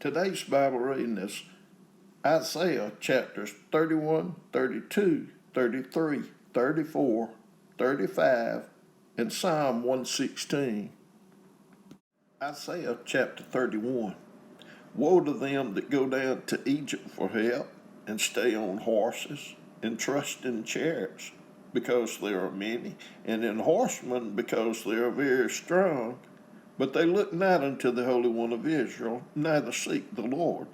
Today's Bible reading is Isaiah chapters 31, 32, 33, 34, 35, and Psalm 116. Isaiah chapter 31. Woe to them that go down to Egypt for help, and stay on horses, and trust in chariots, because there are many, and in horsemen, because they are very strong. But they look not unto the Holy One of Israel, neither seek the Lord.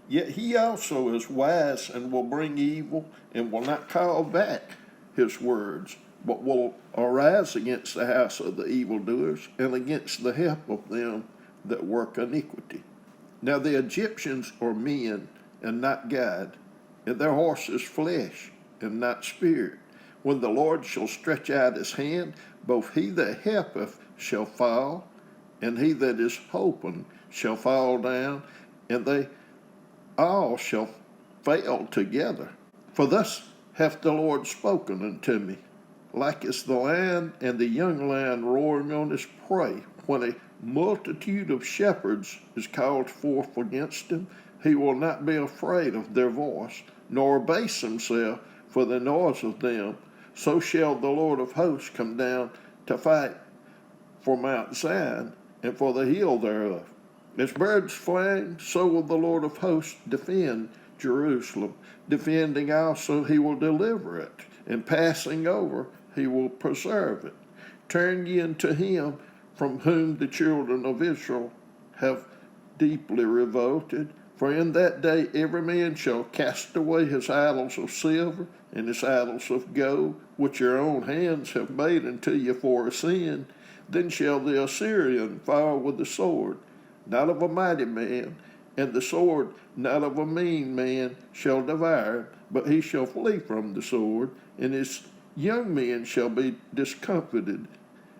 Yet he also is wise, and will bring evil, and will not call back his words, but will arise against the house of the evildoers, and against the help of them that work iniquity. Now the Egyptians are men, and not God, and their horses flesh, and not spirit. When the Lord shall stretch out his hand, both he that helpeth shall fall, and he that is hoping shall fall down, and they all shall fail together. For thus hath the Lord spoken unto me, like as the lion and the young lion roaring on his prey, when a multitude of shepherds is called forth against him, he will not be afraid of their voice, nor abase himself for the noise of them. So shall the Lord of hosts come down to fight for Mount Zion, and for the hill thereof. As birds flying, so will the Lord of hosts defend Jerusalem. Defending also, he will deliver it, and passing over, he will preserve it. Turn ye unto him from whom the children of Israel have deeply revolted. For in that day every man shall cast away his idols of silver, and his idols of gold, which your own hands have made unto you for a sin. Then shall the Assyrian fall with the sword, not of a mighty man, and the sword not of a mean man shall devour him, but he shall flee from the sword, and his young men shall be discomfited,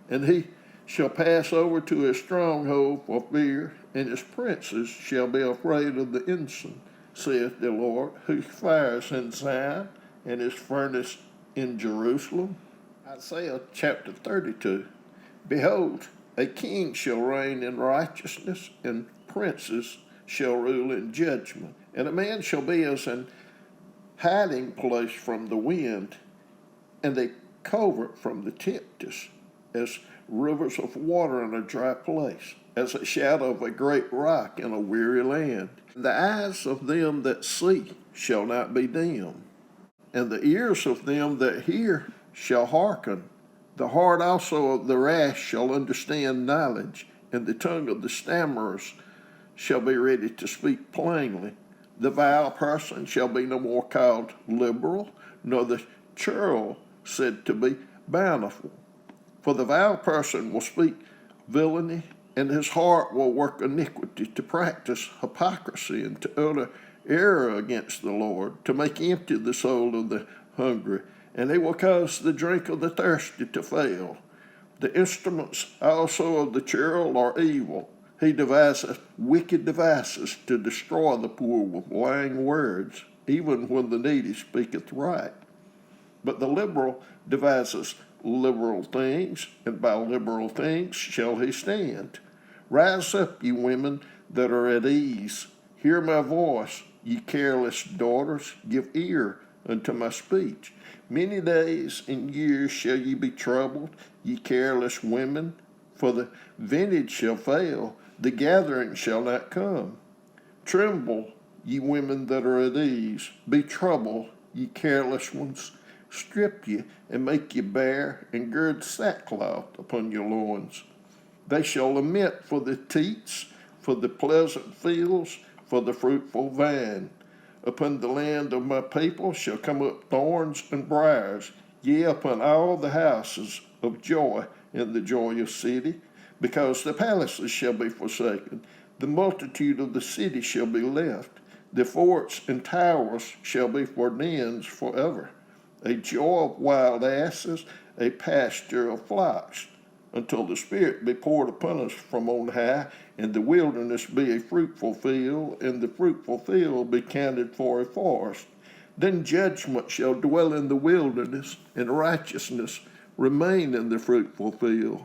and he shall pass over to his stronghold for fear, and his princes shall be afraid of the ensign, saith the Lord, whose fires in Zion, and his furnace in Jerusalem. Isaiah chapter 32. Behold, a king shall reign in righteousness, and princes shall rule in judgment. And a man shall be as an hiding place from the wind, and a covert from the tempest, as rivers of water in a dry place, as a shadow of a great rock in a weary land. The eyes of them that see shall not be dim, and the ears of them that hear shall hearken. The heart also of the rash shall understand knowledge, and the tongue of the stammerers shall be ready to speak plainly. The vile person shall be no more called liberal, nor the churl said to be bountiful. For the vile person will speak villainy, and his heart will work iniquity, to practice hypocrisy, and to utter error against the Lord, to make empty the soul of the hungry, and he will cause the drink of the thirsty to fail. The instruments also of the churl are evil. He deviseth wicked devices to destroy the poor with lying words, even when the needy speaketh right. But the liberal devises liberal things, and by liberal things shall he stand. Rise up, ye women that are at ease. Hear my voice, ye careless daughters. Give ear unto my speech. Many days and years shall ye be troubled, ye careless women, for the vintage shall fail, the gathering shall not come. Tremble, ye women that are at ease. Be troubled, ye careless ones. Strip ye, and make ye bare, and gird sackcloth upon your loins. They shall lament for the teats, for the pleasant fields, for the fruitful vine. Upon the land of my people shall come up thorns and briars, yea, upon all the houses of joy in the joyous city, because the palaces shall be forsaken, the multitude of the city shall be left, the forts and towers shall be for dens forever. A joy of wild asses, a pasture of flocks, until the Spirit be poured upon us from on high, and the wilderness be a fruitful field, and the fruitful field be counted for a forest. Then judgment shall dwell in the wilderness, and righteousness remain in the fruitful field.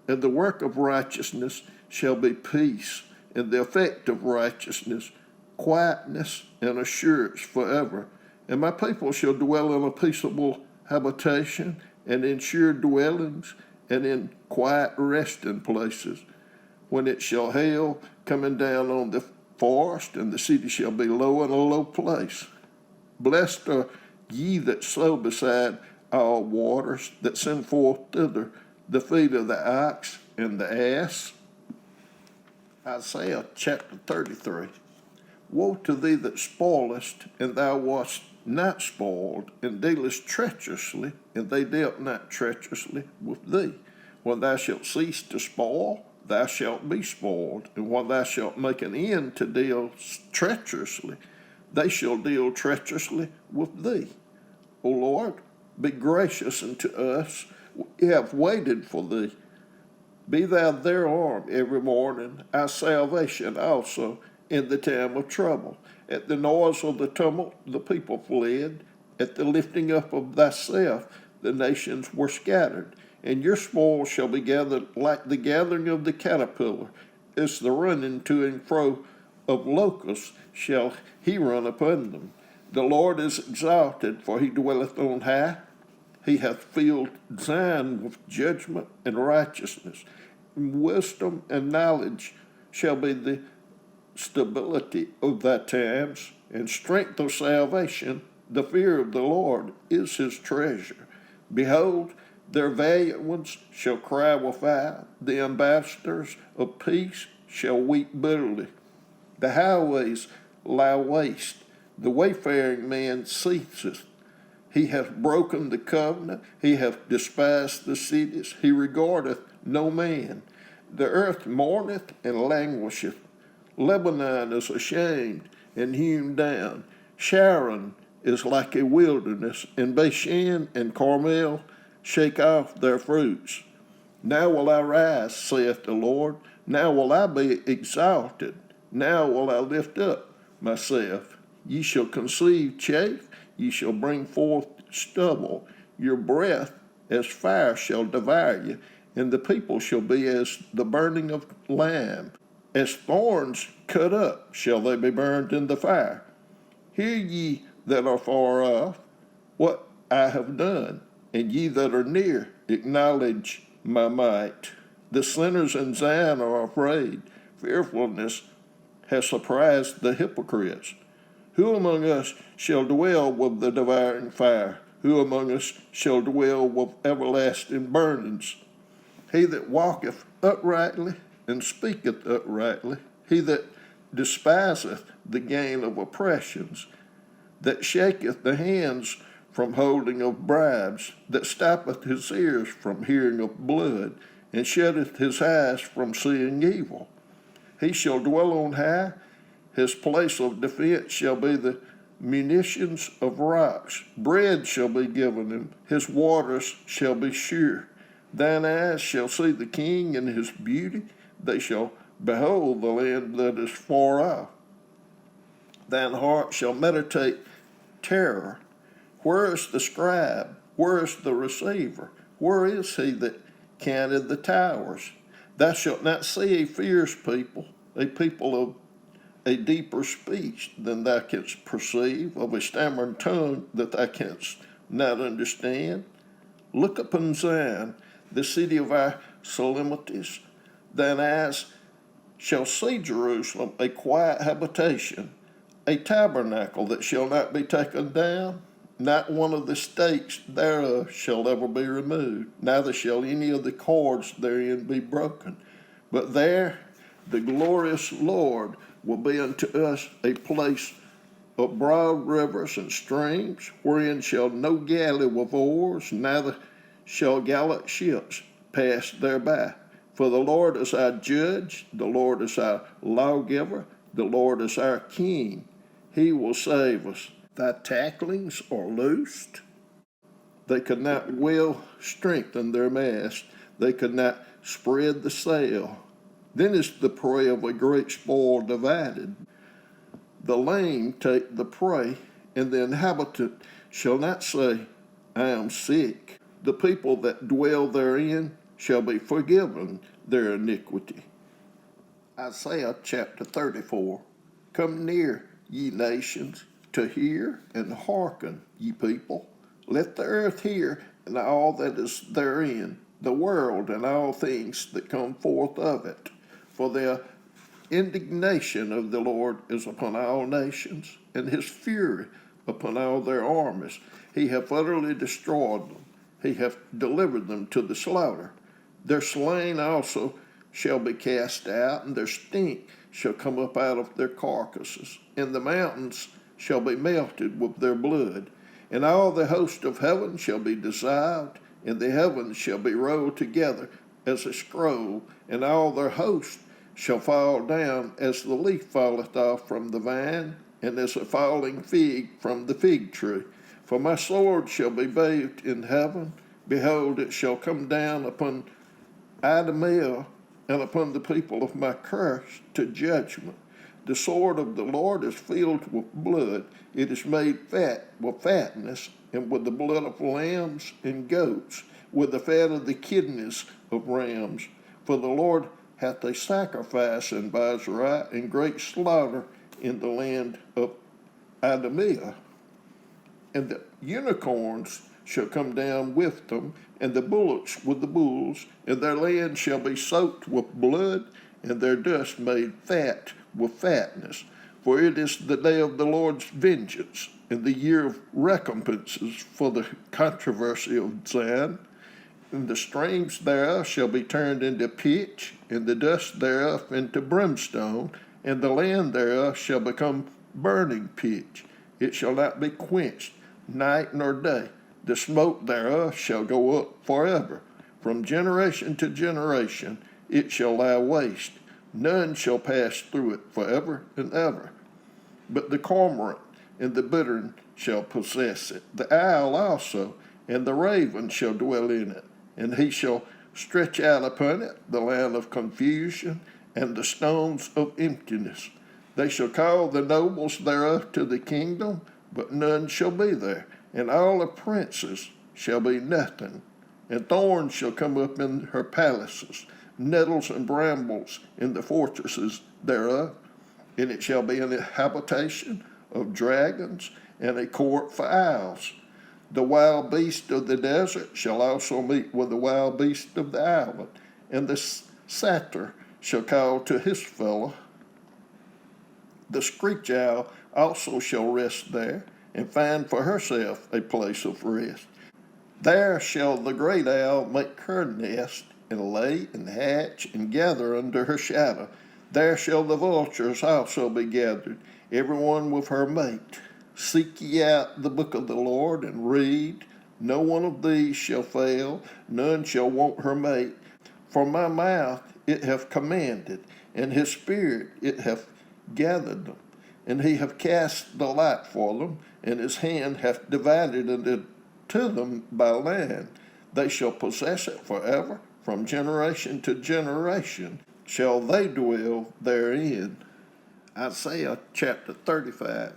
And the work of righteousness shall be peace, and the effect of righteousness, quietness and assurance forever. And my people shall dwell in a peaceable habitation, and in sure dwellings, and in quiet resting places. When it shall hail, coming down on the forest, and the city shall be low in a low place. Blessed are ye that sow beside all waters, that send forth thither the feet of the ox and the ass. Isaiah chapter 33. Woe to thee that spoilest, and thou wast not spoiled, and dealest treacherously, and they dealt not treacherously with thee. When thou shalt cease to spoil, thou shalt be spoiled, and when thou shalt make an end to deal treacherously, they shall deal treacherously with thee. O Lord, be gracious unto us. We have waited for thee. Be thou their arm every morning, our salvation also in the time of trouble. At the noise of the tumult, the people fled. At the lifting up of thyself, the nations were scattered. And your spoil shall be gathered like the gathering of the caterpillar, as the running to and fro of locusts shall he run upon them. The Lord is exalted, for he dwelleth on high. He hath filled Zion with judgment and righteousness. Wisdom and knowledge shall be the stability of thy times, and strength of salvation. The fear of the Lord is his treasure. Behold, their valiant ones shall cry with ire. The ambassadors of peace shall weep bitterly. The highways lie waste. The wayfaring man ceaseth. He hath broken the covenant. He hath despised the cities. He regardeth no man. The earth mourneth and languisheth. Lebanon is ashamed and hewn down. Sharon is like a wilderness, and Bashan and Carmel shake off their fruits. Now will I rise, saith the Lord. Now will I be exalted. Now will I lift up myself. Ye shall conceive chaff. Ye shall bring forth stubble. Your breath as fire shall devour you, and the people shall be as the burning of lime. As thorns cut up shall they be burned in the fire. Hear ye that are far off what I have done, and ye that are near acknowledge my might. The sinners in Zion are afraid. Fearfulness has surprised the hypocrites. Who among us shall dwell with the devouring fire? Who among us shall dwell with everlasting burnings? He that walketh uprightly and speaketh uprightly, he that despiseth the gain of oppressions, that shaketh the hands from holding of bribes, that stoppeth his ears from hearing of blood, and shutteth his eyes from seeing evil. He shall dwell on high. His place of defense shall be the munitions of rocks. Bread shall be given him. His waters shall be sure. Thine eyes shall see the king in his beauty. They shall behold the land that is far off. Thine heart shall meditate terror. Where is the scribe? Where is the receiver? Where is he that counted the towers? Thou shalt not see a fierce people, a people of a deeper speech than thou canst perceive, of a stammering tongue that thou canst not understand. Look upon Zion, the city of our solemnities. Thine eyes shall see Jerusalem, a quiet habitation, a tabernacle that shall not be taken down. Not one of the stakes thereof shall ever be removed, neither shall any of the cords therein be broken. But there the glorious Lord will be unto us a place of broad rivers and streams, wherein shall no galley with oars, neither shall gallant ships pass thereby. For the Lord is our judge, the Lord is our lawgiver, the Lord is our king. He will save us. Thy tacklings are loosed. They could not well strengthen their mast. They could not spread the sail. Then is the prey of a great spoil divided. The lame take the prey, and the inhabitant shall not say, I am sick. The people that dwell therein shall be forgiven their iniquity. Isaiah chapter 34. Come near, ye nations, to hear, and hearken, ye people. Let the earth hear, and all that is therein, the world and all things that come forth of it. For the indignation of the Lord is upon all nations, and his fury upon all their armies. He hath utterly destroyed them. He hath delivered them to the slaughter. Their slain also shall be cast out, and their stink shall come up out of their carcasses, and the mountains shall be melted with their blood. And all the host of heaven shall be dissolved, and the heavens shall be rolled together as a scroll, and all their host shall fall down as the leaf falleth off from the vine, and as a falling fig from the fig tree. For my sword shall be bathed in heaven. Behold, it shall come down upon Idumea and upon the people of my curse to judgment. The sword of the Lord is filled with blood. It is made fat with fatness, and with the blood of lambs and goats, with the fat of the kidneys of rams. For the Lord hath a sacrifice in Basra, and great slaughter in the land of Idumea. And the unicorns shall come down with them, and the bullocks with the bulls, and their land shall be soaked with blood, and their dust made fat with fatness. For it is the day of the Lord's vengeance, and the year of recompenses for the controversy of Zion. And the streams thereof shall be turned into pitch, and the dust thereof into brimstone, and the land thereof shall become burning pitch. It shall not be quenched night nor day. The smoke thereof shall go up forever. From generation to generation it shall lie waste. None shall pass through it forever and ever. But the cormorant and the bittern shall possess it. The owl also and the raven shall dwell in it. And he shall stretch out upon it the land of confusion and the stones of emptiness. They shall call the nobles thereof to the kingdom, but none shall be there. And all the princes shall be nothing. And thorns shall come up in her palaces, nettles and brambles in the fortresses thereof. And it shall be an habitation of dragons, and a court for owls. The wild beast of the desert shall also meet with the wild beast of the island, and the satyr shall call to his fellow. The screech owl also shall rest there, and find for herself a place of rest. There shall the great owl make her nest, and lay and hatch and gather under her shadow. There shall the vultures also be gathered, every one with her mate. Seek ye out the book of the Lord, and read. No one of these shall fail, none shall want her mate. For my mouth it hath commanded, and his spirit it hath gathered them. And he hath cast the lot for them, and his hand hath divided it to them by land. They shall possess it forever, from generation to generation shall they dwell therein. Isaiah chapter 35.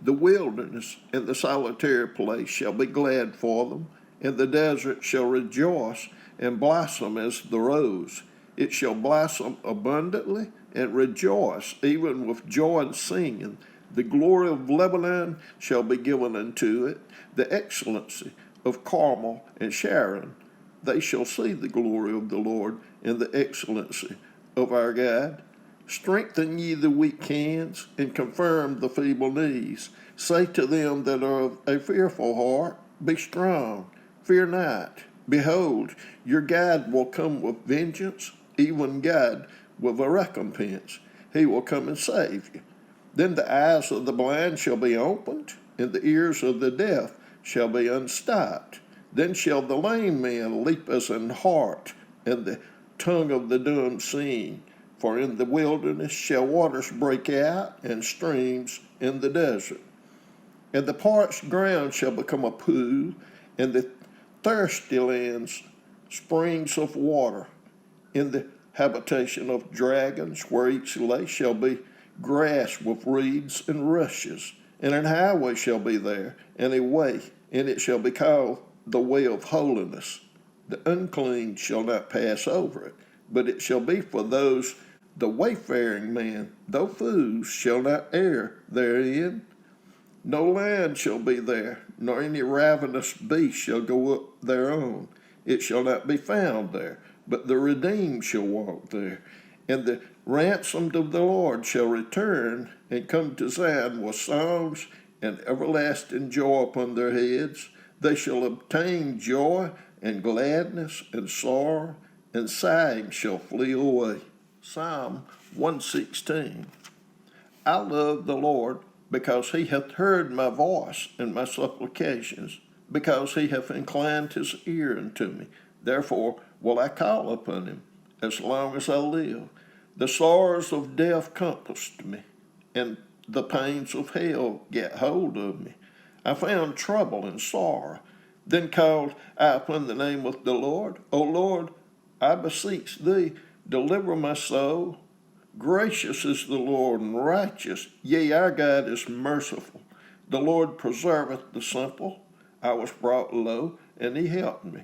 The wilderness and the solitary place shall be glad for them, and the desert shall rejoice and blossom as the rose. It shall blossom abundantly and rejoice, even with joy and singing. The glory of Lebanon shall be given unto it, the excellency of Carmel and Sharon. They shall see the glory of the Lord and the excellency of our God. Strengthen ye the weak hands, and confirm the feeble knees. Say to them that are of a fearful heart, be strong, fear not. Behold, your God will come with vengeance, even God with a recompense. He will come and save you. Then the eyes of the blind shall be opened, and the ears of the deaf shall be unstopped. Then shall the lame man leap as an hart, and the tongue of the dumb sing. For in the wilderness shall waters break out, and streams in the desert. And the parched ground shall become a pool, and the thirsty lands springs of water. In the habitation of dragons, where each lay, shall be grass with reeds and rushes. And an highway shall be there, and a way, and it shall be called the way of holiness. The unclean shall not pass over it, but it shall be for those The wayfaring man, though fools, shall not err therein. No land shall be there, nor any ravenous beast shall go up thereon. It shall not be found there, but the redeemed shall walk there. And the ransomed of the Lord shall return and come to Zion with songs and everlasting joy upon their heads. They shall obtain joy and gladness, and sorrow and sighing shall flee away. Psalm 116. I love the Lord, because he hath heard my voice and my supplications, because he hath inclined his ear unto me. Therefore will I call upon him as long as I live. The sorrows of death compassed me, and the pains of hell get hold of me. I found trouble and sorrow. Then called I upon the name of the Lord. O Lord, I beseech thee, deliver my soul. Gracious is the Lord and righteous, yea, our God is merciful. The Lord preserveth the simple. I was brought low, and he helped me.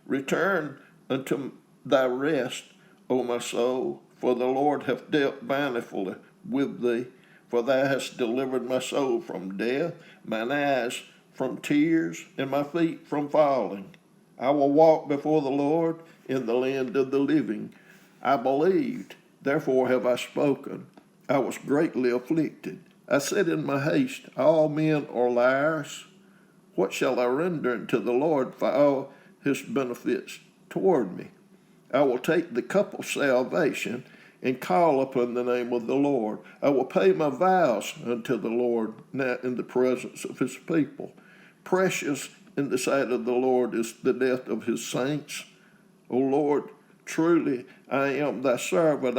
Return unto thy rest, O my soul, for the Lord hath dealt bountifully with thee. For thou hast delivered my soul from death, mine eyes from tears, and my feet from falling. I will walk before the Lord in the land of the living. I believed, therefore have I spoken. I was greatly afflicted. I said in my haste, all men are liars. What shall I render unto the Lord for all his benefits toward me? I will take the cup of salvation and call upon the name of the Lord. I will pay my vows unto the Lord now in the presence of his people. Precious in the sight of the Lord is the death of his saints. O Lord, truly I am thy servant,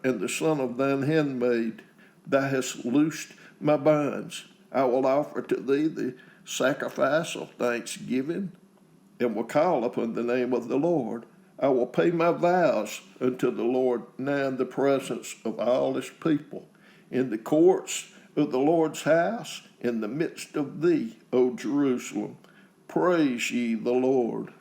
and the son of thine handmaid. Thou hast loosed my bonds. I will offer to thee the sacrifice of thanksgiving, and will call upon the name of the Lord. I will pay my vows unto the Lord now in the presence of all his people, in the courts of the Lord's house, in the midst of thee, O Jerusalem. Praise ye the Lord.